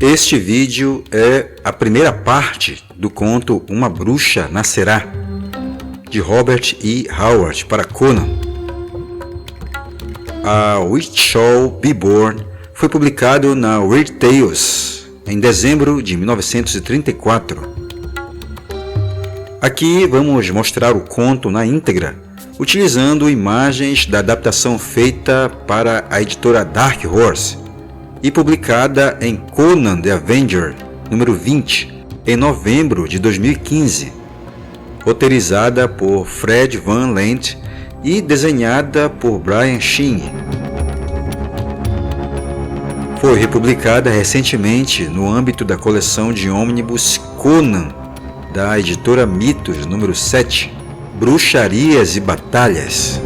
Este vídeo é a primeira parte do conto Uma Bruxa Nascerá, de Robert E. Howard para Conan. A Witch Shall Be Born foi publicado na Weird Tales em dezembro de 1934. Aqui vamos mostrar o conto na íntegra, utilizando imagens da adaptação feita para a editora Dark Horse e publicada em Conan the Avenger, número 20, em novembro de 2015, roteirizada por Fred Van Lent e desenhada por Brian Sheen. Foi republicada recentemente no âmbito da coleção de ônibus Conan, da editora Mitos, número 7, Bruxarias e Batalhas.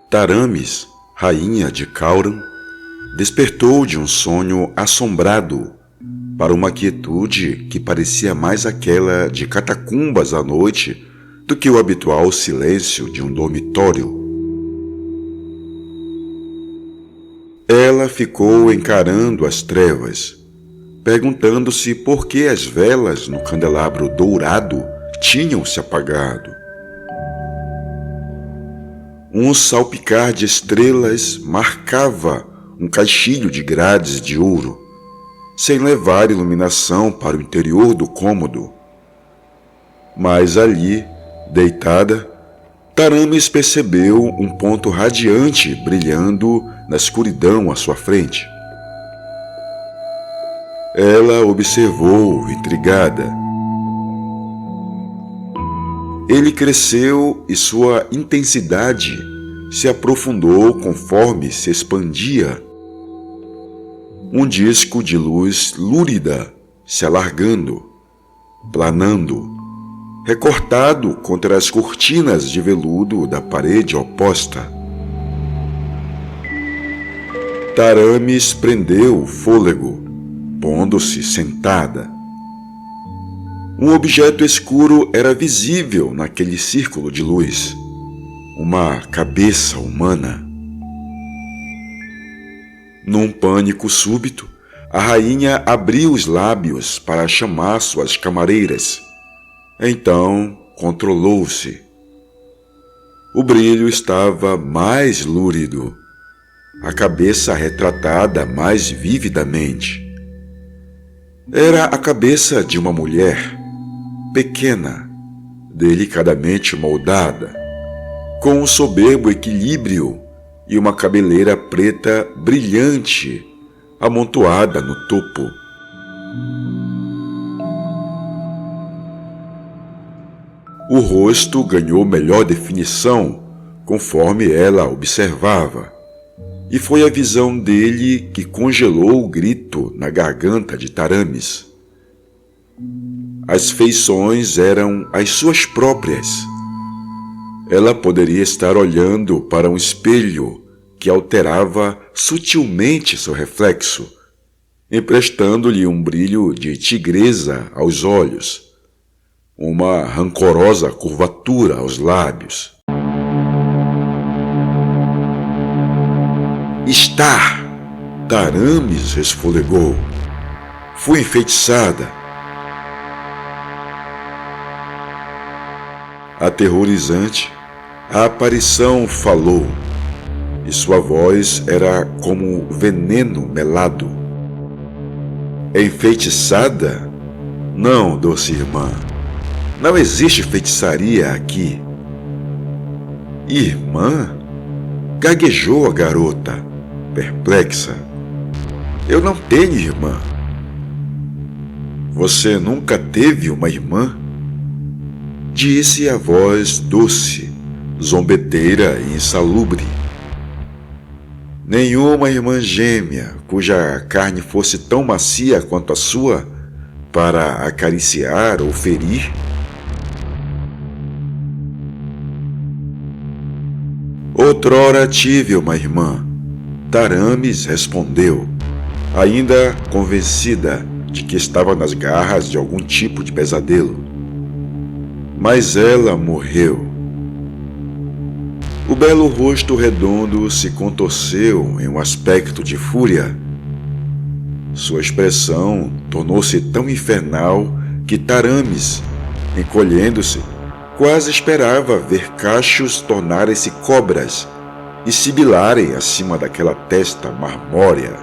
Taramis, rainha de Cauran, despertou de um sonho assombrado para uma quietude que parecia mais aquela de catacumbas à noite do que o habitual silêncio de um dormitório. Ela ficou encarando as trevas, perguntando-se por que as velas no candelabro dourado tinham se apagado. Um salpicar de estrelas marcava um caixilho de grades de ouro, sem levar iluminação para o interior do cômodo. Mas ali, deitada, Taramis percebeu um ponto radiante brilhando na escuridão à sua frente. Ela observou, intrigada. Ele cresceu e sua intensidade se aprofundou conforme se expandia. Um disco de luz lúrida se alargando, planando, recortado contra as cortinas de veludo da parede oposta. Taramis prendeu o fôlego, pondo-se sentada. Um objeto escuro era visível naquele círculo de luz. Uma cabeça humana. Num pânico súbito, a rainha abriu os lábios para chamar suas camareiras. Então, controlou-se. O brilho estava mais lúrido, a cabeça retratada mais vividamente. Era a cabeça de uma mulher, pequena, delicadamente moldada, com um soberbo equilíbrio e uma cabeleira preta brilhante amontoada no topo. O rosto ganhou melhor definição conforme ela observava, e foi a visão dele que congelou o grito na garganta de Taramis. As feições eram as suas próprias. Ela poderia estar olhando para um espelho que alterava sutilmente seu reflexo, emprestando-lhe um brilho de tigresa aos olhos, uma rancorosa curvatura aos lábios. Está! Taramis resfolegou. Fui enfeitiçada. Aterrorizante, a aparição falou, e sua voz era como veneno melado. Enfeitiçada? Não, doce irmã. Não existe feitiçaria aqui. Irmã? Gaguejou a garota, perplexa. Eu não tenho irmã. Você nunca teve uma irmã? Disse a voz doce, zombeteira e insalubre. Nenhuma irmã gêmea cuja carne fosse tão macia quanto a sua para acariciar ou ferir? Outrora tive uma irmã, Taramis respondeu, ainda convencida de que estava nas garras de algum tipo de pesadelo. Mas ela morreu. O belo rosto redondo se contorceu em um aspecto de fúria. Sua expressão tornou-se tão infernal que Taramis, encolhendo-se, quase esperava ver cachos tornarem-se cobras e sibilarem acima daquela testa marmórea.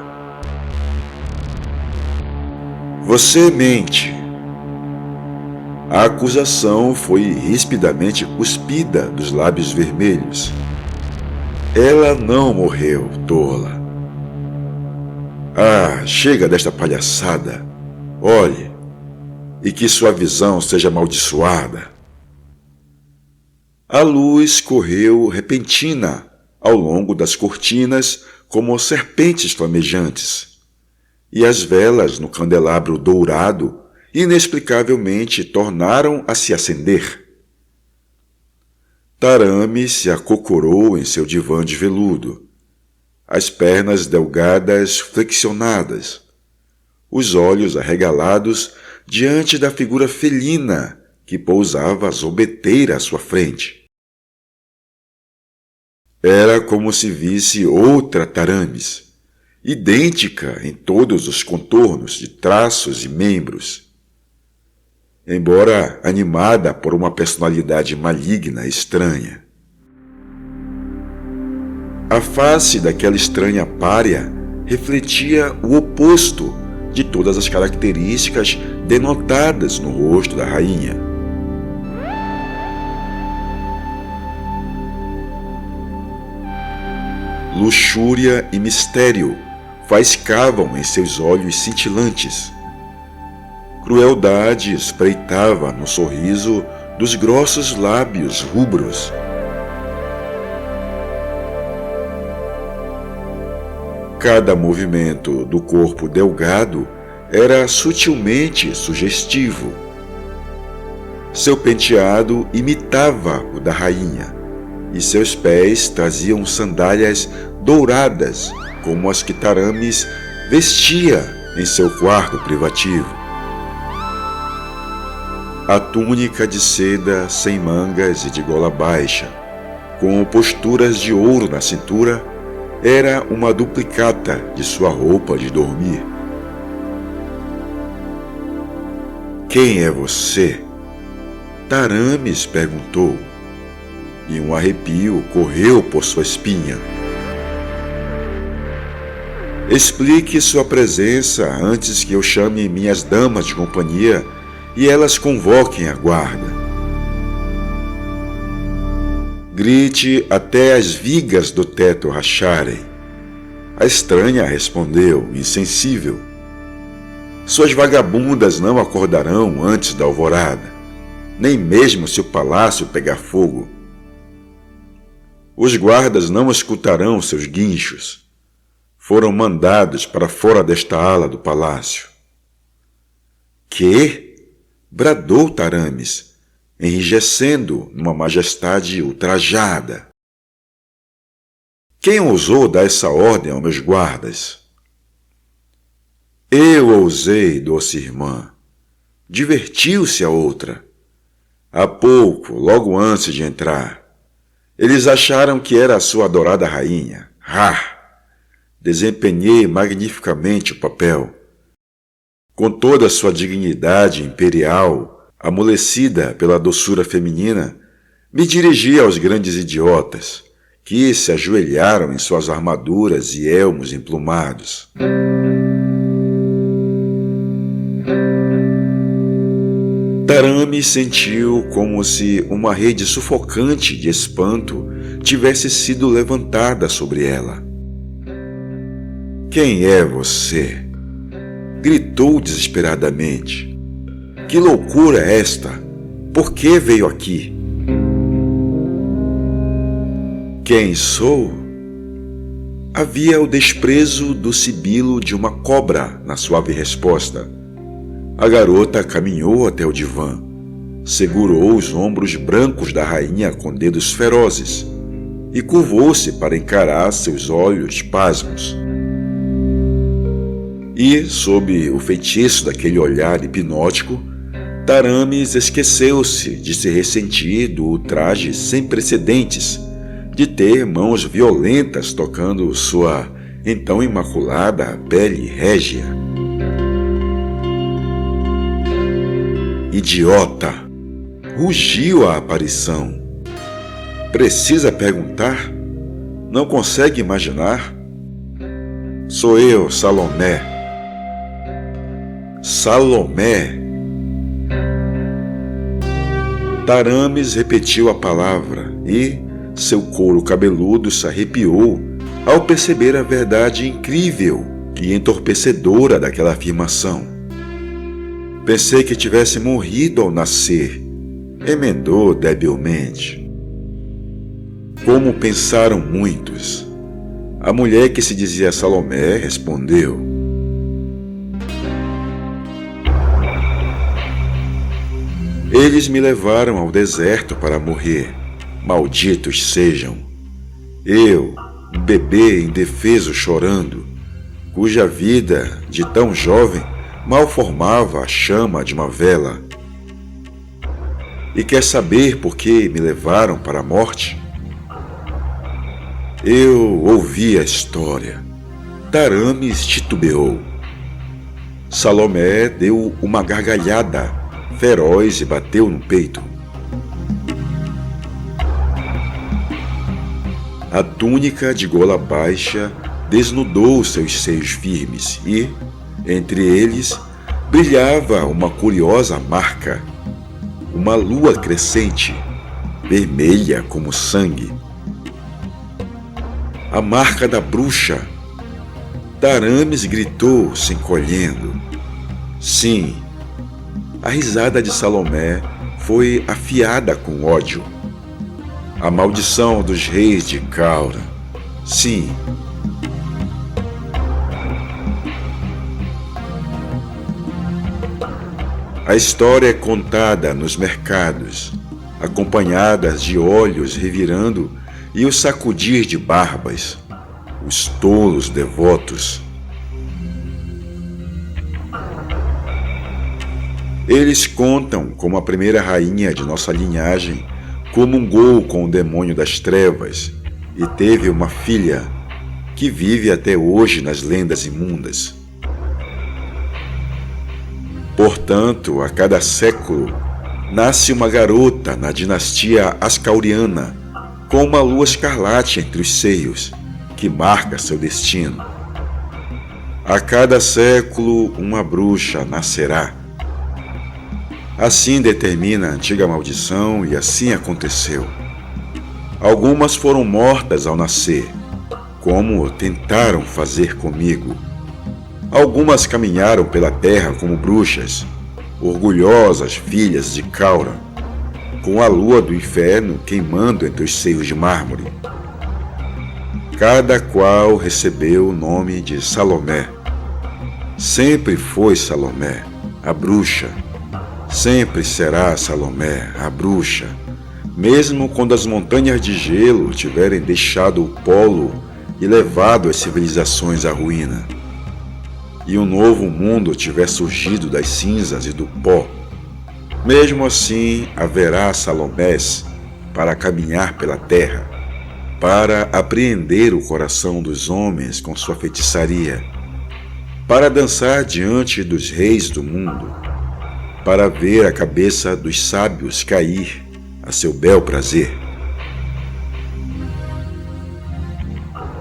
Você mente. A acusação foi rispidamente cuspida dos lábios vermelhos. Ela não morreu, tola. Ah, chega desta palhaçada. Olhe, e que sua visão seja amaldiçoada. A luz correu repentina ao longo das cortinas como serpentes flamejantes, e as velas no candelabro dourado inexplicavelmente tornaram a se acender. Taramis se acocorou em seu divã de veludo, as pernas delgadas flexionadas, os olhos arregalados diante da figura felina que pousava zombeteira à sua frente. Era como se visse outra Taramis, idêntica em todos os contornos de traços e membros. Embora animada por uma personalidade maligna e estranha. A face daquela estranha pária refletia o oposto de todas as características denotadas no rosto da rainha. Luxúria e mistério faiscavam em seus olhos cintilantes. Crueldade espreitava no sorriso dos grossos lábios rubros. Cada movimento do corpo delgado era sutilmente sugestivo. Seu penteado imitava o da rainha, e seus pés traziam sandálias douradas como as que Taramis vestia em seu quarto privativo. A túnica de seda sem mangas e de gola baixa, com posturas de ouro na cintura, era uma duplicata de sua roupa de dormir. Quem é você? Taramis perguntou, e um arrepio correu por sua espinha. Explique sua presença antes que eu chame minhas damas de companhia e elas convoquem a guarda. Grite até as vigas do teto racharem. A estranha respondeu, insensível. Suas vagabundas não acordarão antes da alvorada, nem mesmo se o palácio pegar fogo. Os guardas não escutarão seus guinchos. Foram mandados para fora desta ala do palácio. Que? Bradou Taramis, enrijecendo numa majestade ultrajada. Quem ousou dar essa ordem aos meus guardas? Eu ousei, doce irmã. Divertiu-se a outra. Há pouco, logo antes de entrar, eles acharam que era a sua adorada rainha. Desempenhei magnificamente o papel. Com toda a sua dignidade imperial, amolecida pela doçura feminina, me dirigi aos grandes idiotas, que se ajoelharam em suas armaduras e elmos emplumados. Taramis sentiu como se uma rede sufocante de espanto tivesse sido levantada sobre ela. Quem é você? Gritou desesperadamente. Que loucura é esta? Por que veio aqui? Quem sou? Havia o desprezo do sibilo de uma cobra na suave resposta. A garota caminhou até o divã, segurou os ombros brancos da rainha com dedos ferozes e curvou-se para encarar seus olhos pasmos. E, sob o feitiço daquele olhar hipnótico, Taramis esqueceu-se de se ressentir do ultraje sem precedentes de ter mãos violentas tocando sua então imaculada pele régia. Idiota! Rugiu a aparição. Precisa perguntar? Não consegue imaginar? Sou eu, Salomé. Salomé! Taramis repetiu a palavra e seu couro cabeludo se arrepiou ao perceber a verdade incrível e entorpecedora daquela afirmação. Pensei que tivesse morrido ao nascer, emendou debilmente. Como pensaram muitos. A mulher que se dizia Salomé respondeu. Eles me levaram ao deserto para morrer. Malditos sejam. Eu, um bebê indefeso chorando, cuja vida, de tão jovem, mal formava a chama de uma vela. E quer saber por que me levaram para a morte? Eu ouvi a história. Taramis titubeou. Salomé deu uma gargalhada feroz e bateu no peito. A túnica de gola baixa desnudou seus seios firmes e, entre eles, brilhava uma curiosa marca, uma lua crescente, vermelha como sangue. A marca da bruxa. Taramis gritou, se encolhendo. Sim, a risada de Salomé foi afiada com ódio. A maldição dos reis de Caura. Sim. A história é contada nos mercados, acompanhadas de olhos revirando e o sacudir de barbas, os tolos devotos. Eles contam como a primeira rainha de nossa linhagem comungou com o demônio das trevas e teve uma filha que vive até hoje nas lendas imundas. Portanto, a cada século, nasce uma garota na dinastia ascauriana com uma lua escarlate entre os seios, que marca seu destino. A cada século, uma bruxa nascerá. Assim determina a antiga maldição e assim aconteceu. Algumas foram mortas ao nascer, como tentaram fazer comigo. Algumas caminharam pela terra como bruxas, orgulhosas filhas de Caura, com a lua do inferno queimando entre os seios de mármore. Cada qual recebeu o nome de Salomé. Sempre foi Salomé, a bruxa. Sempre será Salomé, a bruxa, mesmo quando as montanhas de gelo tiverem deixado o polo e levado as civilizações à ruína, e um novo mundo tiver surgido das cinzas e do pó. Mesmo assim, haverá Salomés para caminhar pela terra, para apreender o coração dos homens com sua feitiçaria, para dançar diante dos reis do mundo, para ver a cabeça dos sábios cair a seu bel prazer.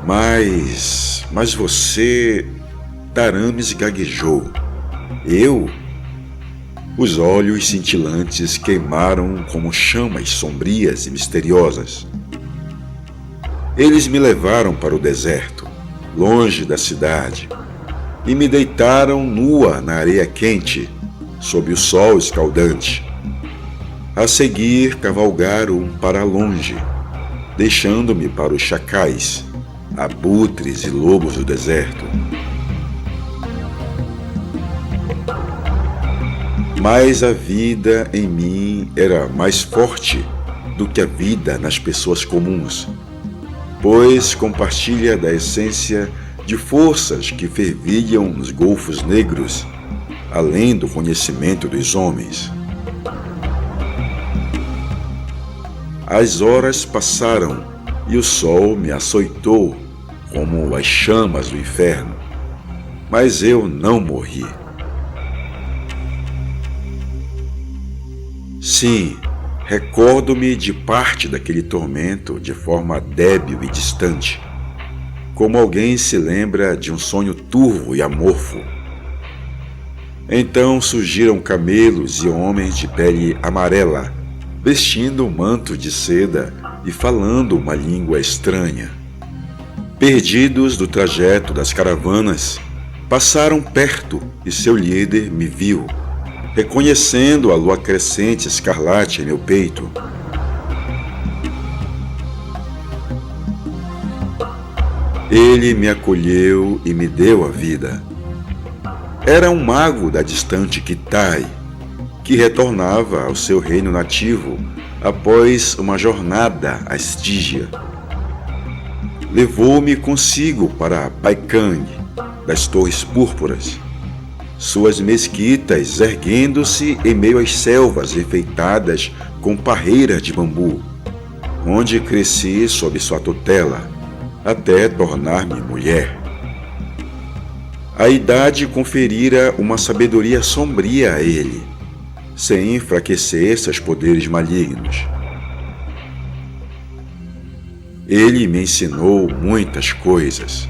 Mas você... Taramis gaguejou. Eu? Os olhos cintilantes queimaram como chamas sombrias e misteriosas. Eles me levaram para o deserto, longe da cidade, e me deitaram nua na areia quente, sob o sol escaldante. A seguir, cavalgaram para longe, deixando-me para os chacais, abutres e lobos do deserto. Mas a vida em mim era mais forte do que a vida nas pessoas comuns, pois compartilha da essência de forças que fervilham nos golfos negros, além do conhecimento dos homens. As horas passaram e o sol me açoitou como as chamas do inferno, mas eu não morri. Sim, recordo-me de parte daquele tormento de forma débil e distante, como alguém se lembra de um sonho turvo e amorfo. Então surgiram camelos e homens de pele amarela, vestindo um manto de seda e falando uma língua estranha. Perdidos do trajeto das caravanas, passaram perto e seu líder me viu, reconhecendo a lua crescente escarlate em meu peito. Ele me acolheu e me deu a vida. Era um mago da distante Kitai, que retornava ao seu reino nativo após uma jornada à Estígia. Levou-me consigo para Baikang, das Torres Púrpuras, suas mesquitas erguendo-se em meio às selvas enfeitadas com parreiras de bambu, onde cresci sob sua tutela, até tornar-me mulher. A idade conferira uma sabedoria sombria a ele, sem enfraquecer seus poderes malignos. Ele me ensinou muitas coisas.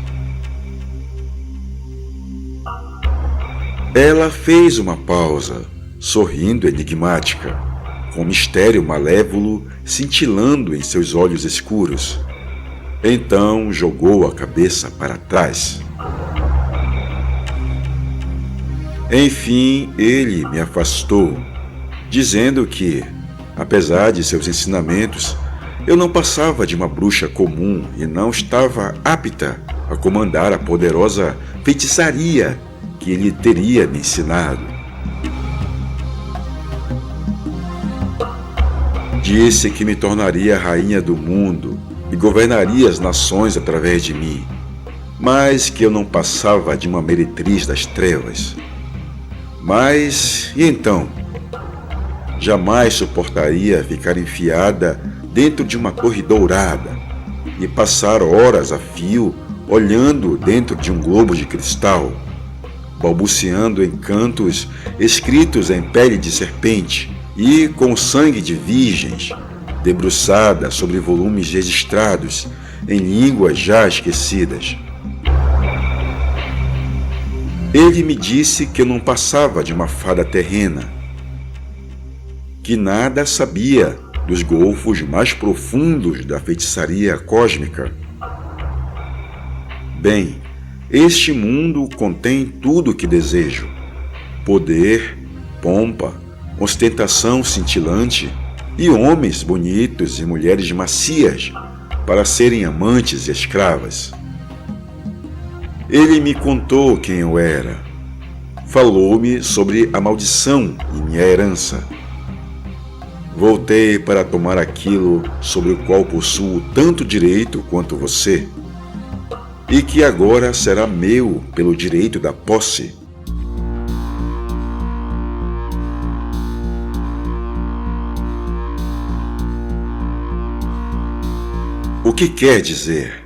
Ela fez uma pausa, sorrindo enigmática, com mistério malévolo cintilando em seus olhos escuros. Então jogou a cabeça para trás. Enfim, ele me afastou, dizendo que, apesar de seus ensinamentos, eu não passava de uma bruxa comum e não estava apta a comandar a poderosa feitiçaria que ele teria me ensinado. Disse que me tornaria rainha do mundo e governaria as nações através de mim, mas que eu não passava de uma meretriz das trevas. Mas, e então? Jamais suportaria ficar enfiada dentro de uma torre dourada e passar horas a fio olhando dentro de um globo de cristal, balbuciando em cantos escritos em pele de serpente e com sangue de virgens, debruçada sobre volumes registrados em línguas já esquecidas. Ele me disse que eu não passava de uma fada terrena, que nada sabia dos golfos mais profundos da feitiçaria cósmica. Bem, este mundo contém tudo o que desejo: poder, pompa, ostentação cintilante e homens bonitos e mulheres macias para serem amantes e escravas. Ele me contou quem eu era. Falou-me sobre a maldição e minha herança. Voltei para tomar aquilo sobre o qual possuo tanto direito quanto você, e que agora será meu pelo direito da posse. O que quer dizer?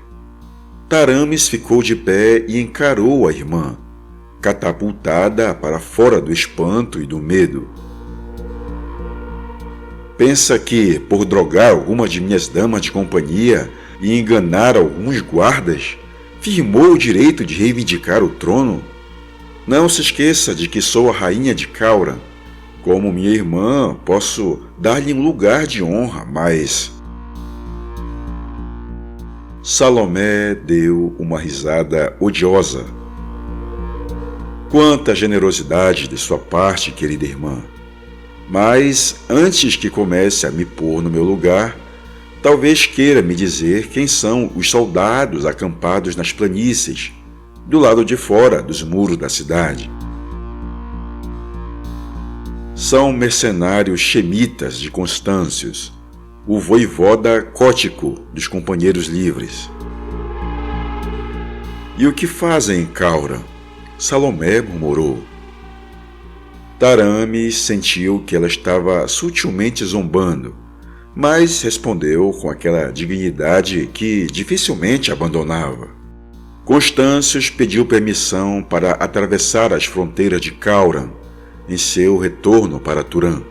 Taramis ficou de pé e encarou a irmã, catapultada para fora do espanto e do medo. Pensa que, por drogar alguma de minhas damas de companhia e enganar alguns guardas, firmou o direito de reivindicar o trono? Não se esqueça de que sou a rainha de Cauran. Como minha irmã, posso dar-lhe um lugar de honra, mas... Salomé deu uma risada odiosa. Quanta generosidade de sua parte, querida irmã! Mas, antes que comece a me pôr no meu lugar, talvez queira me dizer quem são os soldados acampados nas planícies, do lado de fora dos muros da cidade. São mercenários chemitas de Constâncios, o voivoda Cótico dos Companheiros Livres. E o que fazem em Caura? Salomé murmurou. Taramis sentiu que ela estava sutilmente zombando, mas respondeu com aquela dignidade que dificilmente abandonava. Constâncios pediu permissão para atravessar as fronteiras de Cauran em seu retorno para Turã.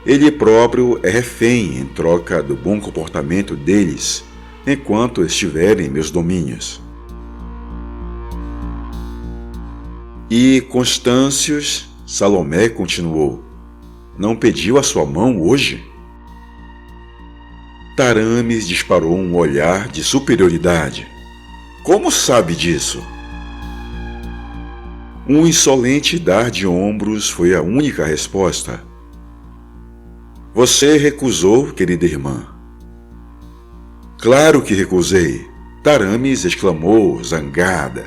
Ele próprio é refém em troca do bom comportamento deles enquanto estiverem em meus domínios. E Constâncios, Salomé continuou, não pediu a sua mão hoje? Taramis disparou um olhar de superioridade. Como sabe disso? Um insolente dar de ombros foi a única resposta. Você recusou, querida irmã. Claro que recusei, Taramis exclamou, zangada.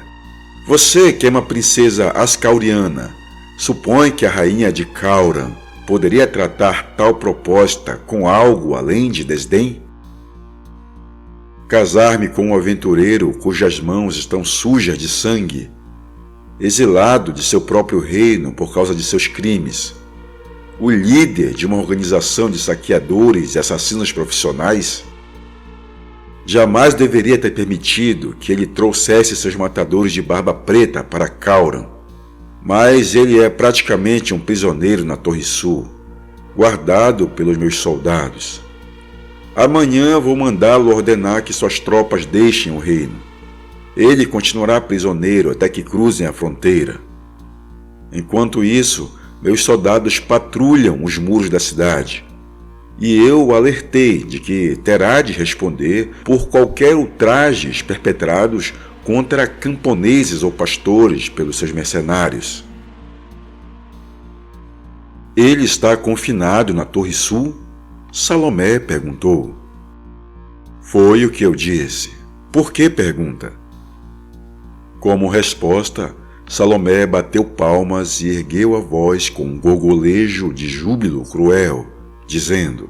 Você, que é uma princesa ascauriana, supõe que a rainha de Cauran poderia tratar tal proposta com algo além de desdém? Casar-me com um aventureiro cujas mãos estão sujas de sangue, exilado de seu próprio reino por causa de seus crimes, o líder de uma organização de saqueadores e assassinos profissionais? Jamais deveria ter permitido que ele trouxesse seus matadores de barba preta para Cauran, mas ele é praticamente um prisioneiro na Torre Sul, guardado pelos meus soldados. Amanhã vou mandá-lo ordenar que suas tropas deixem o reino. Ele continuará prisioneiro até que cruzem a fronteira. Enquanto isso, meus soldados patrulham os muros da cidade. E eu o alertei de que terá de responder por qualquer ultrajes perpetrados contra camponeses ou pastores pelos seus mercenários. Ele está confinado na Torre Sul? Salomé perguntou. Foi o que eu disse. Por que pergunta? Como resposta, Salomé bateu palmas e ergueu a voz com um gorgolejo de júbilo cruel, dizendo: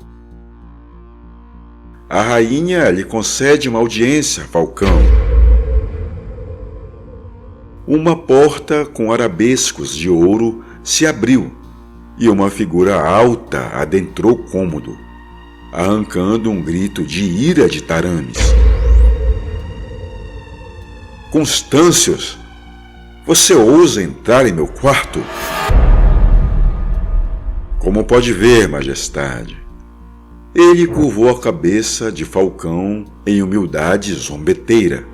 A rainha lhe concede uma audiência, Falcão. Uma porta com arabescos de ouro se abriu e uma figura alta adentrou o cômodo, arrancando um grito de ira de Taramis. Constâncios, você ousa entrar em meu quarto? Como pode ver, majestade. Ele curvou a cabeça de Falcão em humildade zombeteira.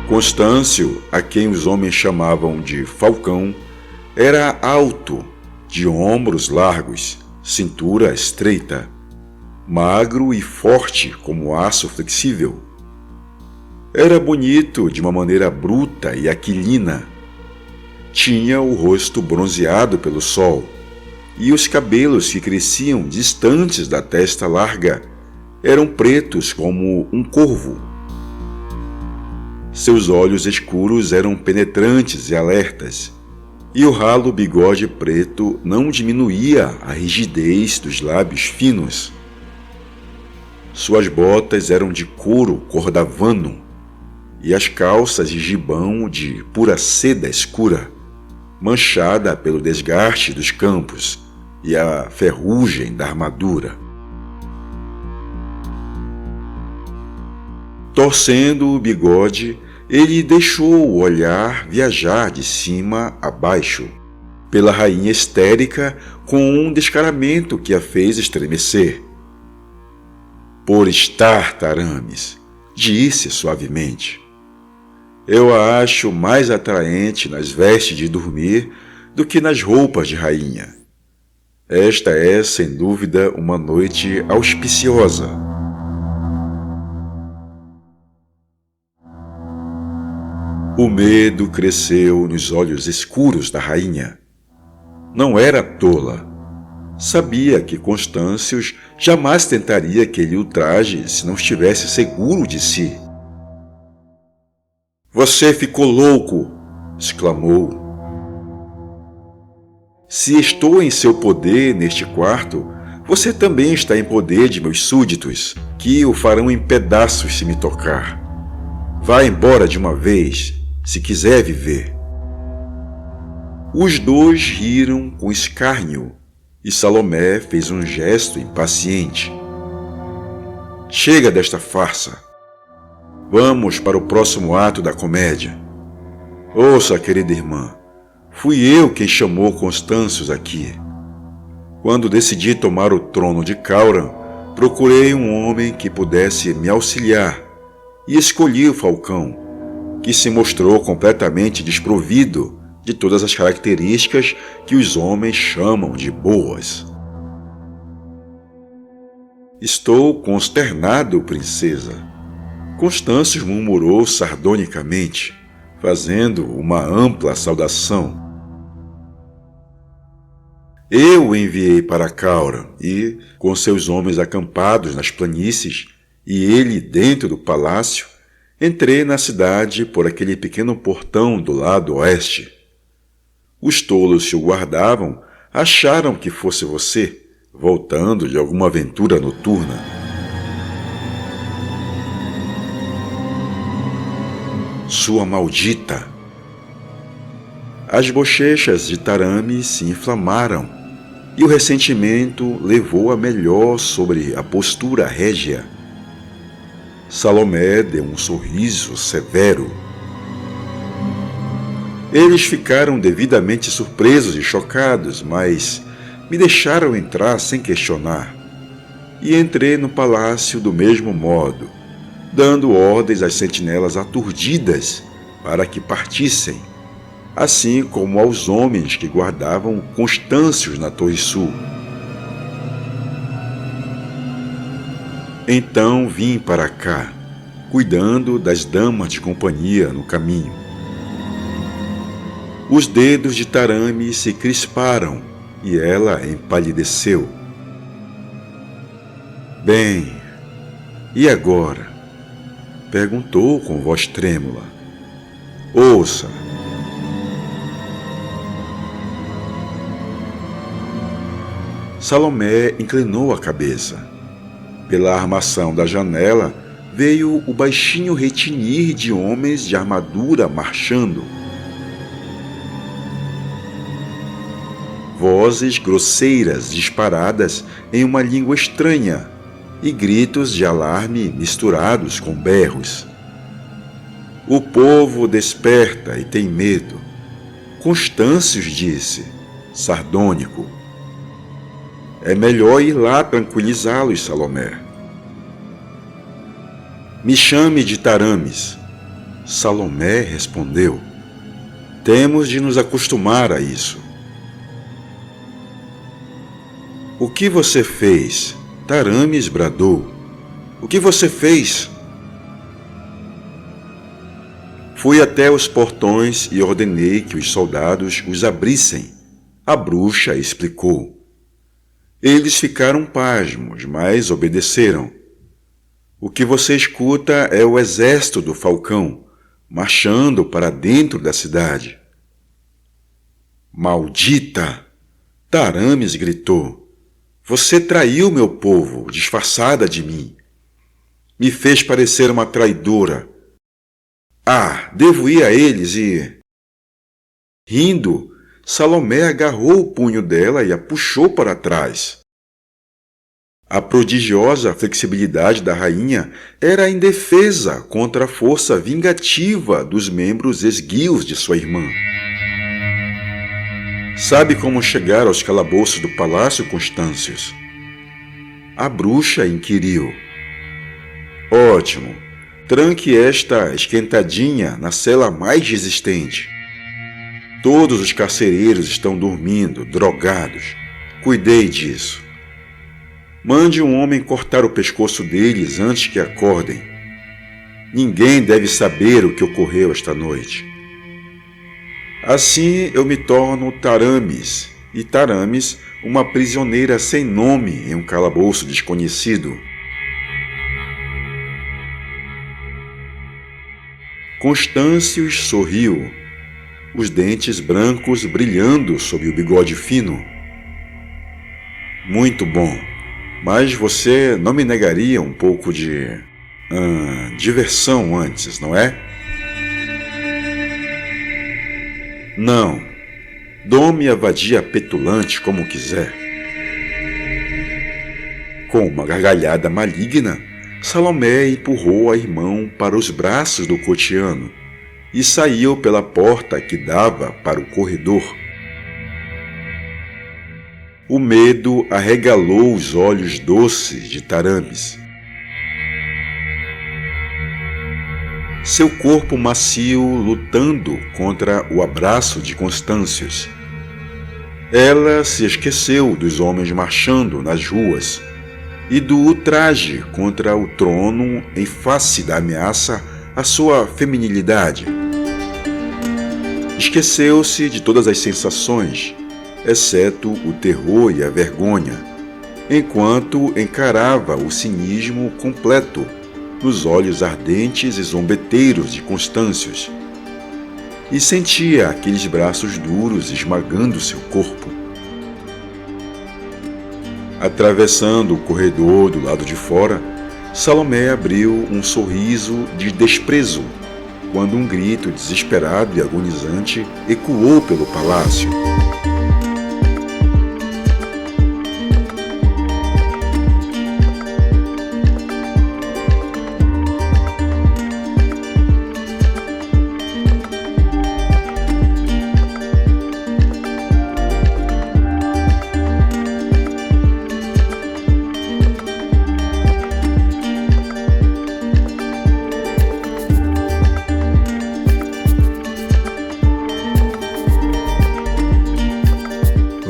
Constâncio, a quem os homens chamavam de Falcão, era alto, de ombros largos, cintura estreita, magro e forte como aço flexível. Era bonito de uma maneira bruta e aquilina. Tinha o rosto bronzeado pelo sol, e os cabelos que cresciam distantes da testa larga eram pretos como um corvo. Seus olhos escuros eram penetrantes e alertas, e o ralo bigode preto não diminuía a rigidez dos lábios finos. Suas botas eram de couro cordavano, e as calças de gibão de pura seda escura, manchada pelo desgaste dos campos e a ferrugem da armadura. Torcendo o bigode, ele deixou o olhar viajar de cima a baixo, pela rainha histérica com um descaramento que a fez estremecer. Por estar, Taramis, disse suavemente. Eu a acho mais atraente nas vestes de dormir do que nas roupas de rainha. Esta é, sem dúvida, uma noite auspiciosa. O medo cresceu nos olhos escuros da rainha. Não era tola. Sabia que Constâncius jamais tentaria que ele o traje se não estivesse seguro de si. "Você ficou louco!" exclamou. "Se estou em seu poder neste quarto, você também está em poder de meus súditos, que o farão em pedaços se me tocar. Vá embora de uma vez, se quiser viver." Os dois riram com escárnio, e Salomé fez um gesto impaciente. "Chega desta farsa. Vamos para o próximo ato da comédia. Ouça, querida irmã, fui eu quem chamou Constâncius aqui. Quando decidi tomar o trono de Cauran, procurei um homem que pudesse me auxiliar e escolhi o falcão, que se mostrou completamente desprovido de todas as características que os homens chamam de boas." "Estou consternado, princesa," Constâncius murmurou sardonicamente, fazendo uma ampla saudação. "Eu o enviei para Cauran e, com seus homens acampados nas planícies, e ele dentro do palácio, entrei na cidade por aquele pequeno portão do lado oeste. Os tolos que o guardavam acharam que fosse você, voltando de alguma aventura noturna." "Sua maldita!" As bochechas de Tarame se inflamaram e o ressentimento levou a melhor sobre a postura régia. Salomé deu um sorriso severo. "Eles ficaram devidamente surpresos e chocados, mas me deixaram entrar sem questionar. E entrei no palácio do mesmo modo, dando ordens às sentinelas aturdidas para que partissem, assim como aos homens que guardavam Constâncius na Torre Sul. Então vim para cá, cuidando das damas de companhia no caminho." Os dedos de Tarame se crisparam e ela empalideceu. "Bem, e agora?" perguntou com voz trêmula. "Ouça." Salomé inclinou a cabeça. Pela armação da janela veio o baixinho retinir de homens de armadura marchando. Vozes grosseiras disparadas em uma língua estranha e gritos de alarme misturados com berros. "O povo desperta e tem medo," Constâncius disse, sardônico. "É melhor ir lá tranquilizá-los, Salomé." "Me chame de Tarames," Salomé respondeu. "Temos de nos acostumar a isso." "O que você fez?" Tarames bradou. "O que você fez?" "Fui até os portões e ordenei que os soldados os abrissem," a bruxa explicou. "Eles ficaram pasmos, mas obedeceram. O que você escuta é o exército do falcão, marchando para dentro da cidade." "Maldita!" Tarames gritou. "Você traiu meu povo, disfarçada de mim. Me fez parecer uma traidora. Ah, devo ir a eles e..." Rindo, Salomé agarrou o punho dela e a puxou para trás. A prodigiosa flexibilidade da rainha era indefesa contra a força vingativa dos membros esguios de sua irmã. "Sabe como chegar aos calabouços do palácio, Constâncius?" a bruxa inquiriu. "Ótimo. Tranque esta esquentadinha na cela mais resistente. Todos os carcereiros estão dormindo, drogados. Cuidei disso. Mande um homem cortar o pescoço deles antes que acordem. Ninguém deve saber o que ocorreu esta noite. Assim eu me torno Taramis, e Taramis, uma prisioneira sem nome em um calabouço desconhecido. Constâncios sorriu, os dentes brancos brilhando sob o bigode fino. Muito bom, mas você não me negaria um pouco de diversão antes, não é? Não, dome a vadia petulante como quiser. Com uma gargalhada maligna, Salomé empurrou a irmã para os braços do cotidiano e saiu pela porta que dava para o corredor. O medo arregalou os olhos doces de Taramis. Seu corpo macio lutando contra o abraço de Constâncios. Ela se esqueceu dos homens marchando nas ruas e do ultraje contra o trono em face da ameaça à sua feminilidade. Esqueceu-se de todas as sensações, exceto o terror e a vergonha, enquanto encarava o cinismo completo nos olhos ardentes e zombeteiros de Constâncios, e sentia aqueles braços duros esmagando seu corpo. Atravessando o corredor do lado de fora, Salomé abriu um sorriso de desprezo, quando um grito desesperado e agonizante ecoou pelo palácio.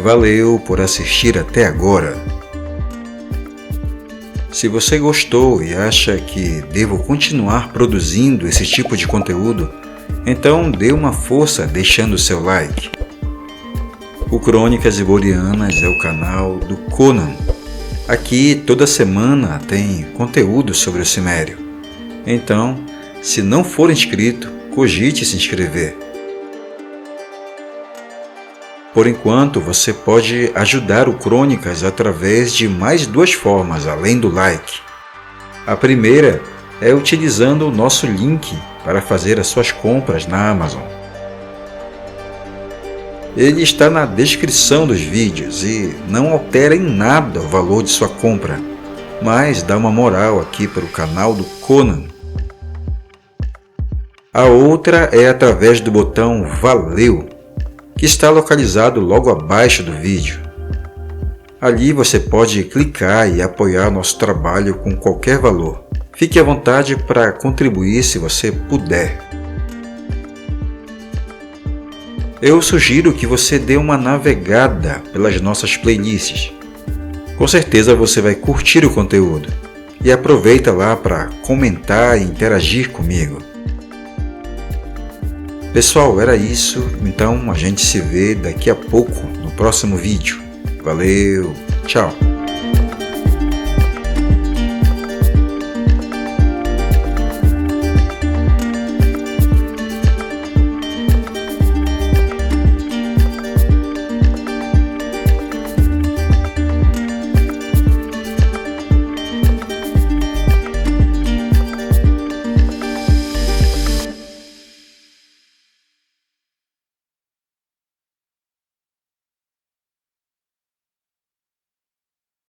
Valeu por assistir até agora. Se você gostou e acha que devo continuar produzindo esse tipo de conteúdo, então dê uma força deixando seu like. O Crônicas Iborianas é o canal do Conan. Aqui toda semana tem conteúdo sobre o Cimério. Então, se não for inscrito, cogite se inscrever. Por enquanto, você pode ajudar o Crônicas através de mais duas formas, além do like. A primeira é utilizando o nosso link para fazer as suas compras na Amazon. Ele está na descrição dos vídeos e não altera em nada o valor de sua compra, mas dá uma moral aqui para o canal do Conan. A outra é através do botão Valeu, que está localizado logo abaixo do vídeo. Ali você pode clicar e apoiar nosso trabalho com qualquer valor. Fique à vontade para contribuir se você puder. Eu sugiro que você dê uma navegada pelas nossas playlists. Com certeza você vai curtir o conteúdo. E aproveita lá para comentar e interagir comigo. Pessoal, era isso, então a gente se vê daqui a pouco no próximo vídeo. Valeu, tchau!